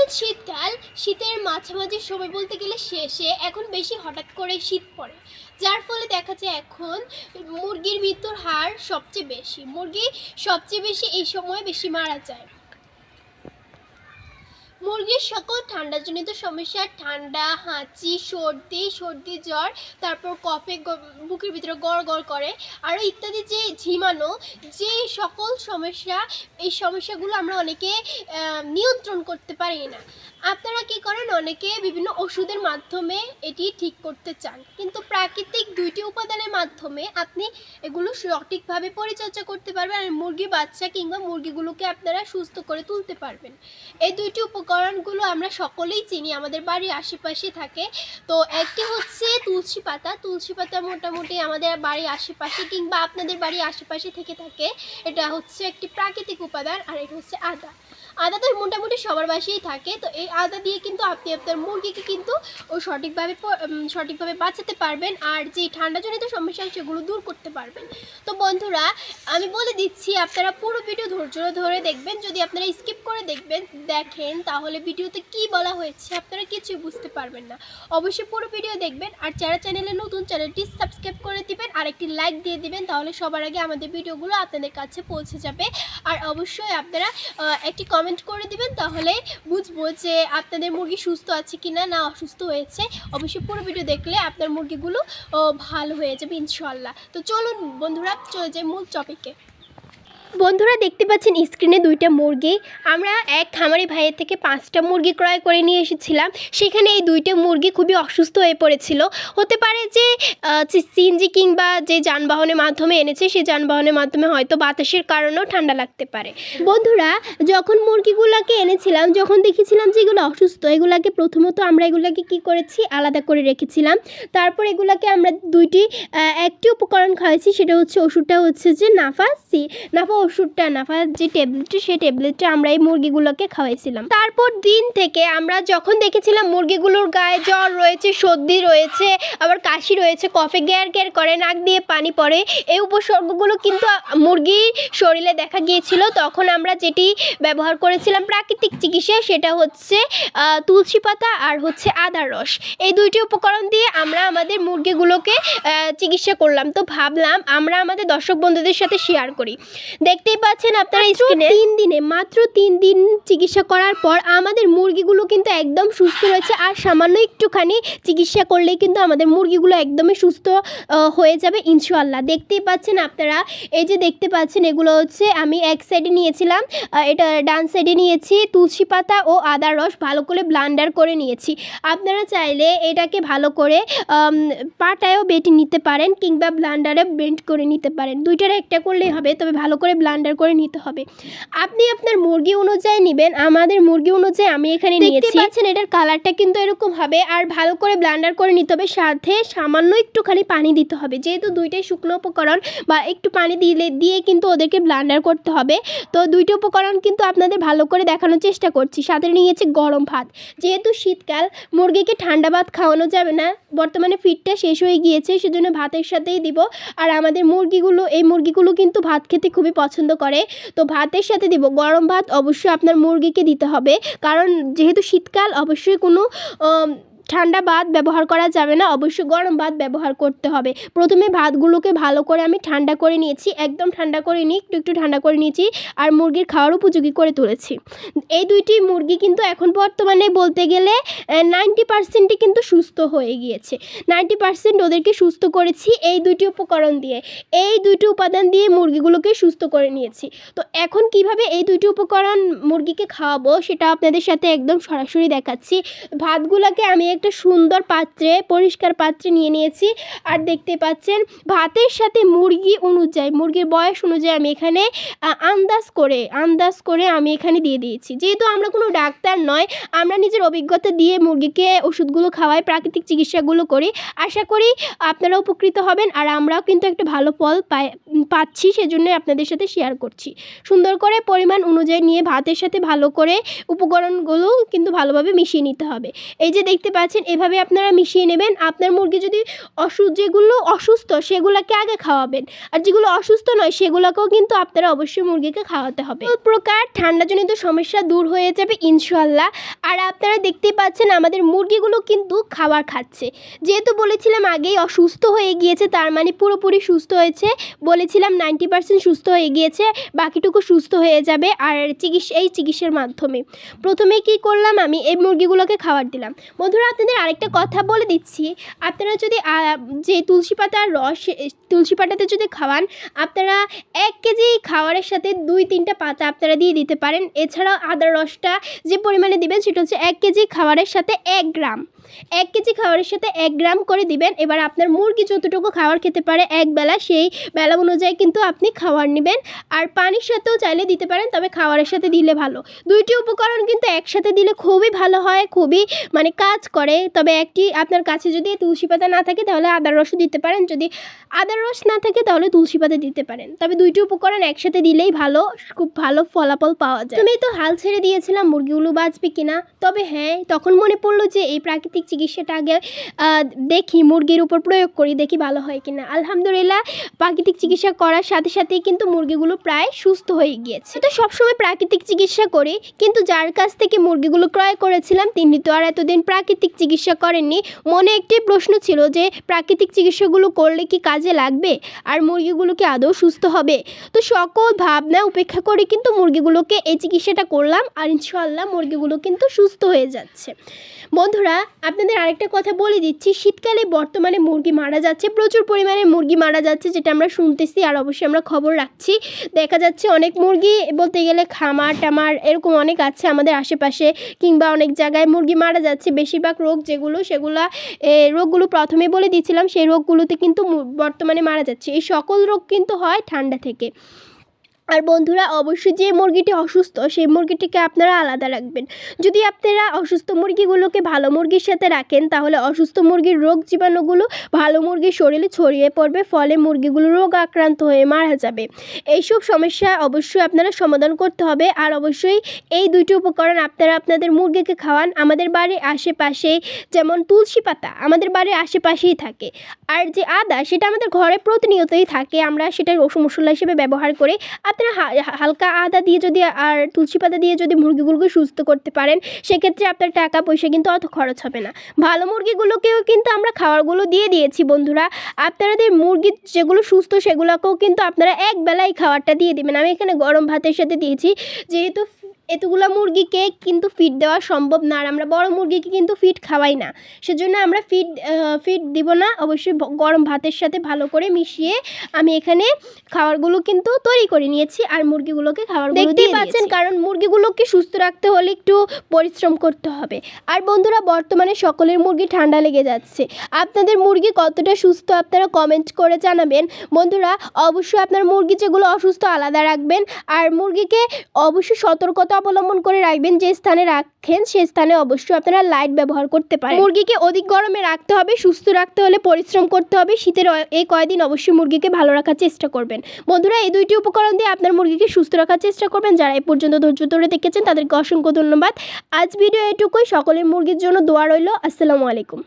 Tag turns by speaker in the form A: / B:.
A: এখন শীতকাল, শীতের মাঝামাঝি সময় বলতে গেলে শেষে এখন বেশি হঠাৎ করে শীত পড়ে, যার ফলে দেখা যায় এখন মুরগির মৃত্যুর হার সবচেয়ে বেশি। মুরগি সবচেয়ে বেশি এই সময় বেশি মারা যায়। মুরগির সকল ঠান্ডাজনিত সমস্যা, ঠান্ডা, হাঁচি, সর্দি জ্বর, তারপর কফে, বুকের ভিতরে গড় গড় করে, আরও ইত্যাদি যে ঝিমানো, যে সকল সমস্যা, এই সমস্যাগুলো আমরা অনেকে নিয়ন্ত্রণ করতে পারি না। আপনারা কী করেন, অনেকে বিভিন্ন ওষুধের মাধ্যমে এটি ঠিক করতে চান, কিন্তু প্রাকৃতিক দুইটি উপাদানের মাধ্যমে আপনি এগুলো সঠিকভাবে পরিচর্যা করতে পারবেন আর মুরগি বাচ্চা কিংবা মুরগিগুলোকে আপনারা সুস্থ করে তুলতে পারবেন। এই দুইটি উপকরণগুলো আমরা সকলেই চিনি, আমাদের বাড়ির আশেপাশে থাকে। তো একটি হচ্ছে তুলসী পাতা। তুলসী পাতা মোটামুটি আমাদের বাড়ির আশেপাশে কিংবা আপনাদের বাড়ির আশেপাশে থেকে থাকে। এটা হচ্ছে একটি প্রাকৃতিক উপাদান। আর এটা হচ্ছে আদা। আদা তো মোটামুটি সবার বাসায় থাকে। তো এই আদা দিয়ে কিন্তু আপনি আপনার মুরগিকে কিন্তু সঠিকভাবে বাঁচাতে পারবেন আর যে ঠান্ডাজনিত সমস্যা সেগুলো দূর করতে পারবেন। তো বন্ধুরা, আমি বলে দিচ্ছি, আপনারা পুরো ভিডিও ধৈর্য ধরে দেখবেন। যদি আপনারা স্কিপ করে দেখেন তাহলে ভিডিওতে কি বলা হয়েছে আপনারা কিছুই বুঝতে পারবেন না। অবশ্যই পুরো ভিডিও দেখবেন আর যারা চ্যানেলে নতুন, চ্যানেলটি সাবস্ক্রাইব করে দিবেন আর একটি লাইক দিয়ে দিবেন, তাহলে সবার আগে আমাদের ভিডিওগুলো আপনাদের কাছে পৌঁছে যাবে। আর অবশ্যই আপনারা একটি কমেন্ট করে দিবেন, তাহলে বুঝবো যে আপনাদের মুরগি সুস্থ আছে কিনা না অসুস্থ হয়েছে। অবশ্যই পুরো ভিডিও দেখলে আপনার মুরগিগুলো ভালো হয়ে যাবে ইনশাআল্লাহ। তো চলুন বন্ধুরা, চলে যাই মূল টপিকে। বন্ধুরা, দেখতে পাচ্ছেন স্ক্রিনে দুইটা মুরগি। আমরা এক খামারি ভাইয়ের থেকে 5টা মুরগি ক্রয় করে নিয়ে এসেছিলাম। সেখানে এই দুইটা মুরগি খুবই অসুস্থ হয়ে পড়েছিল। হতে পারে যে সিএনজি কিংবা যে যানবাহনের মাধ্যমে এনেছে সেই যানবাহনের মাধ্যমে হয়তো বাতাসের কারণেও ঠান্ডা লাগতে পারে। বন্ধুরা, যখন মুরগিগুলোকে এনেছিলাম, যখন দেখেছিলাম যে এগুলো অসুস্থ, এগুলাকে প্রথমত আমরা এগুলাকে কী করেছি, আলাদা করে রেখেছিলাম। তারপর এগুলাকে আমরা একটি উপকরণ খাওয়াইছি, সেটা হচ্ছে ওষুধটা হচ্ছে যে নাফা ওষুধটা, নাফার যে ট্যাবলেটটা, সেই ট্যাবলেটটা আমরা এই মুরগিগুলোকে খাওয়াইছিলাম। তারপর দিন থেকে আমরা যখন দেখেছিলাম মুরগিগুলোর গায়ে জ্বর রয়েছে, সর্দি রয়েছে, আবার কাশি রয়েছে, কফে গ্যার গ্যার করে, নাক দিয়ে পানি পড়ে, এই উপসর্গগুলো কিন্তু মুরগির শরীরে দেখা গিয়েছিল। তখন আমরা যেটি ব্যবহার করেছিলাম প্রাকৃতিক চিকিৎসা, সেটা হচ্ছে তুলসী পাতা আর হচ্ছে আদার রস। এই দুইটি উপকরণ দিয়ে আমরা আমাদের মুরগিগুলোকে চিকিৎসা করলাম। তো ভাবলাম আমরা আমাদের দর্শক বন্ধুদের সাথে শেয়ার করি। দেখতেই পাচ্ছেন আপনারা স্ক্রিনে, মাত্র 3 দিন চিকিৎসা করার পর আমাদের মুরগিগুলো কিন্তু একদম সুস্থ রয়েছে। আর সামান্য একটুখানি চিকিৎসা করলেই কিন্তু আমাদের মুরগিগুলো একদমই সুস্থ হয়ে যাবে ইনশাআল্লাহ। দেখতেই পাচ্ছেন আপনারা, এই যে দেখতে পাচ্ছেন, এগুলো হচ্ছে আমি এক সাইডে নিয়েছিলাম, এটা ডান সাইডে নিয়েছি তুলসী পাতা ও আদার রস, ভালো করে ব্লেন্ডার করে নিয়েছি। আপনারা চাইলে এটাকে ভালো করে পাটায়ও বেটে নিতে পারেন কিংবা ব্লেন্ডারে ব্লেন্ড করে নিতে পারেন। দুইটার একটা করলেই হবে, তবে ভালো করে ব্লেন্ডার করে নিতে হবে। আপনি আপনার মুরগি অনুযায়ী নেবেন। আমাদের মুরগি অনুযায়ী আমি এখানে নিয়েছি। দেখতে পাচ্ছেন এটার কালারটা কিন্তু এরকম হবে। আর ভালো করে ব্লেন্ডার করে নিতে হবে, সাথে সামান্য একটুখানি পানি দিতে হবে, যেহেতু দুইটাই শুকনো উপকরণ, বা একটু পানি দিয়ে কিন্তু ওদেরকে ব্লেন্ডার করতে হবে। তো দুইটা উপকরণ কিন্তু আপনাদের ভালো করে দেখানোর চেষ্টা করছি। সাথে নিয়েছি গরম ভাত, যেহেতু শীতকাল, মুরগিকে ঠান্ডা ভাত খাওয়ানো যাবে না, বর্তমানে ফিডটা শেষ হয়ে গিয়েছে, সেজন্য ভাতের সাথেই দিব। আর আমাদের এই মুরগিগুলো কিন্তু ভাত খেতে খুবই পছন্দ করে, তো ভাতের সাথে দিব গরম ভাত। অবশ্যই আপনার মুরগিকে দিতে হবে, কারণ যেহেতু শীতকাল, অবশ্যই কোনো ঠান্ডা ভাত ব্যবহার করা যাবে না, অবশ্যই গরম ভাত ব্যবহার করতে হবে। প্রথমে ভাতগুলোকে ভালো করে আমি ঠান্ডা করে নিয়েছি, একদম ঠান্ডা করে নিই, একটু ঠান্ডা করে নিয়েছি, আর মুরগির খাওয়ার উপযোগী করে তুলেছি। এই দুইটি মুরগি কিন্তু এখন বর্তমানে বলতে গেলে 90% কিন্তু সুস্থ হয়ে গিয়েছে। 90% ওদেরকে সুস্থ করেছি এই দুইটি উপকরণ দিয়ে, এই দুইটি উপাদান দিয়ে মুরগিগুলোকে সুস্থ করে নিয়েছি। তো এখন কিভাবে এই দুইটি উপকরণ মুরগিকে খাওয়াবো সেটা আপনাদের সাথে একদম সরাসরি দেখাচ্ছি। ভাতগুলোকে আমি একটা সুন্দর পাত্রে, পরিষ্কার পাত্রে নিয়ে নিয়েছি। আর দেখতে পাচ্ছেন ভাতের সাথে মুরগির বয়স অনুযায়ী আমি এখানে আন্দাজ করে আমি এখানে দিয়ে দিয়েছি। যেহেতু আমরা কোনো ডাক্তার নয়, আমরা নিজের অভিজ্ঞতা দিয়ে মুরগিকে ওষুধগুলো খাওয়াই, প্রাকৃতিক চিকিৎসাগুলো করি। আশা করি আপনারা উপকৃত হবেন, আর আমরাও কিন্তু একটা ভালো ফল পাচ্ছি, সেজন্যই আপনাদের সাথে শেয়ার করছি। সুন্দর করে পরিমাণ অনুযায়ী নিয়ে ভাতের সাথে ভালো করে উপকরণগুলো কিন্তু ভালোভাবে মিশিয়ে নিতে হবে। এই যে দেখতে পাচ্ছেন পাচ্ছেন এভাবে আপনারা মিশিয়ে নেবেন। আপনার মুরগি যদি যেগুলো অসুস্থ সেগুলোকে আগে খাওয়াবেন, আর যেগুলো অসুস্থ নয় সেগুলোকেও কিন্তু আপনারা অবশ্যই মুরগিকে খাওয়াতে হবে। সকল প্রকার ঠান্ডাজনিত সমস্যা দূর হয়ে যাবে ইনশাআল্লাহ। আর আপনারা দেখতেই পাচ্ছেন আমাদের মুরগিগুলো কিন্তু খাবার খাচ্ছে। যেহেতু বলেছিলাম আগেই অসুস্থ হয়ে গিয়েছে, তার মানে পুরোপুরি সুস্থ হয়েছে। বলেছিলাম 90% সুস্থ হয়ে গিয়েছে, বাকিটুকু সুস্থ হয়ে যাবে আর এই চিকিৎসার মাধ্যমে। প্রথমে কি করলাম, আমি এই মুরগিগুলোকে খাবার দিলাম। বন্ধুরা আপনাদের আরেকটা কথা বলে দিচ্ছি, আপনারা যদি যে তুলসী পাতার রস, তুলসী পাতাতে যদি খাওয়ান, আপনারা 1 কেজি খাবারের সাথে 2-3টা পাতা আপনারা দিয়ে দিতে পারেন। এছাড়াও আদার রসটা যে পরিমাণে দিবেন সেটা হচ্ছে 1 কেজি খাবারের সাথে 1 গ্রাম, 1 কেজি খাবারের সাথে 1 গ্রাম করে দিবেন। এবার আপনার মুরগি যতটুকু খাবার খেতে পারে এক বেলা, সেই বেলা অনুযায়ী কিন্তু আপনি খাবার নেবেন। আর পানির সাথেও চাইলে দিতে পারেন, তবে খাবারের সাথে দিলে ভালো। 2টি উপকরণ কিন্তু একসাথে দিলে খুবই ভালো হয়, খুবই কাজ করে। তবে একটি আপনার কাছে যদি তুলসী পাতা না থাকে তাহলে আদার রসও দিতে পারেন, যদি আদার রস না থাকে তাহলে তুলসী পাতা দিতে পারেন। তবে 2টি উপকরণ একসাথে দিলেই ভালো, খুব ভালো ফলাফল পাওয়া যায়। আমি তো হাল ছেড়ে দিয়েছিলাম মুরগিগুলো বাঁচবে কিনা, তবে হ্যাঁ তখন মনে পড়লো যে এই প্রাকৃতিক চিকিৎসাটা আগে দেখি মুরগির উপর প্রয়োগ করি, দেখি ভালো হয় কিনা। আলহামদুলিল্লাহ প্রাকৃতিক চিকিৎসা করার সাথে সাথেই কিন্তু মুরগিগুলো প্রায় সুস্থ হয়ে গিয়েছে। তো সবসময় প্রাকৃতিক চিকিৎসা করি, কিন্তু যার কাছ থেকে মুরগিগুলো ক্রয় করেছিলাম তিনি তো আর এতদিন প্রাকৃতিক চিকিৎসা করেননি। মনে একটি প্রশ্ন ছিল যে প্রাকৃতিক চিকিৎসাগুলো করলে কি কাজে লাগবে, আর মুরগিগুলো কি আদৌ সুস্থ হবে। তো সকল ভাবনা উপেক্ষা করে কিন্তু মুরগিগুলোকে এই চিকিৎসাটা করলাম, আর ইনশাআল্লাহ মুরগিগুলো কিন্তু সুস্থ হয়ে যাচ্ছে। বন্ধুরা আপনাদের আরেকটা কথা বলে দিচ্ছি, শীতকালে বর্তমানে মুরগি মারা যাচ্ছে, প্রচুর পরিমাণে মুরগি মারা যাচ্ছে, যেটা আমরা শুনতেছি আর অবশ্যই আমরা খবর রাখছি। দেখা যাচ্ছে অনেক মুরগি বলতে গেলে খামার টামার এরকম অনেক আছে আমাদের আশেপাশে, কিংবা অনেক জায়গায় মুরগি মারা যাচ্ছে। বেশিরভাগ রোগ রোগগুলো প্রথমে বলে দিয়েছিলাম, সেই রোগগুলোতে কিন্তু বর্তমানে মারা যাচ্ছে। এই সকল রোগ কিন্তু হয় ঠান্ডা থেকে। আর বন্ধুরা অবশ্যই যে মুরগিটি অসুস্থ সেই মুরগিটিকে আপনারা আলাদা রাখবেন। যদি আপনারা অসুস্থ মুরগিগুলোকে ভালো মুরগির সাথে রাখেন তাহলে অসুস্থ মুরগির রোগ জীবাণুগুলো ভালো মুরগির শরীরে ছড়িয়ে পড়বে, ফলে মুরগিগুলো রোগ আক্রান্ত হয়ে মারা যাবে। এইসব সমস্যা অবশ্যই আপনারা সমাধান করতে হবে। আর অবশ্যই এই 2টি উপকরণ আপনারা আপনাদের মুরগিকে খাওয়ান। আমাদের বাড়ির আশেপাশে যেমন তুলসী পাতা আমাদের বাড়ির আশেপাশেই থাকে, আর যে আদা সেটা আমাদের ঘরে প্রতিনিয়তই থাকে, আমরা সেটা রসুন মশলা হিসেবে ব্যবহার করি। আপনারা হালকা আদা দিয়ে যদি আর তুলসী পাতা দিয়ে যদি মুরগিগুলোকে সুস্থ করতে পারেন, সেক্ষেত্রে আপনার টাকা পয়সা কিন্তু অত খরচ হবে না। ভালো মুরগিগুলোকেও কিন্তু আমরা খাবারগুলো দিয়ে দিয়েছি। বন্ধুরা আপনাদের মুরগি যেগুলো সুস্থ সেগুলোকেও কিন্তু আপনারা এক বেলায় খাবারটা দিয়ে দেবেন। আমি এখানে গরম ভাতের সাথে দিয়েছি, যেহেতু এতগুলো মুরগিকে কিন্তু ফিড দেওয়া সম্ভব না, আর আমরা বড় মুরগিকে কিন্তু ফিড খাওয়াই না, সেজন্য আমরা ফিড দিব না। অবশ্যই গরম ভাতের সাথে ভালো করে মিশিয়ে আমি এখানে খাবারগুলো কিন্তু তৈরি করে নিয়েছি, আর মুরগিগুলোকে খাবারগুলো দিয়ে পাচ্ছেন, কারণ মুরগিগুলোকে সুস্থ রাখতে হলে একটু পরিশ্রম করতে হবে। আর বন্ধুরা বর্তমানে সকলের মুরগি ঠান্ডা লেগে যাচ্ছে, আপনাদের মুরগি কতটা সুস্থ আপনারা কমেন্ট করে জানাবেন। বন্ধুরা অবশ্যই আপনার মুরগি যেগুলো অসুস্থ আলাদা রাখবেন, আর মুরগিকে অবশ্যই সতর্কতা অবলম্বন করে রাখবেন। যে স্থানে রাখেন সেই স্থানে অবশ্যই আপনারা লাইট ব্যবহার করতে পারেন। মুরগিকে অধিক গরমে রাখতে হবে, সুস্থ রাখতে হলে পরিশ্রম করতে হবে। শীতের এই কয়দিন অবশ্যই মুরগিকে ভালো রাখার চেষ্টা করবেন। বন্ধুরা এই 2টি উপকরণ দিয়ে আপনার মুরগিকে সুস্থ রাখার চেষ্টা করবেন। যারা এই পর্যন্ত ধৈর্য ধরে দেখেছেন তাদেরকে অসংখ্য ধন্যবাদ। আজ ভিডিও এটুকুই। সকলের মুরগির জন্য দোয়া রইল। আসসালামু আলাইকুম।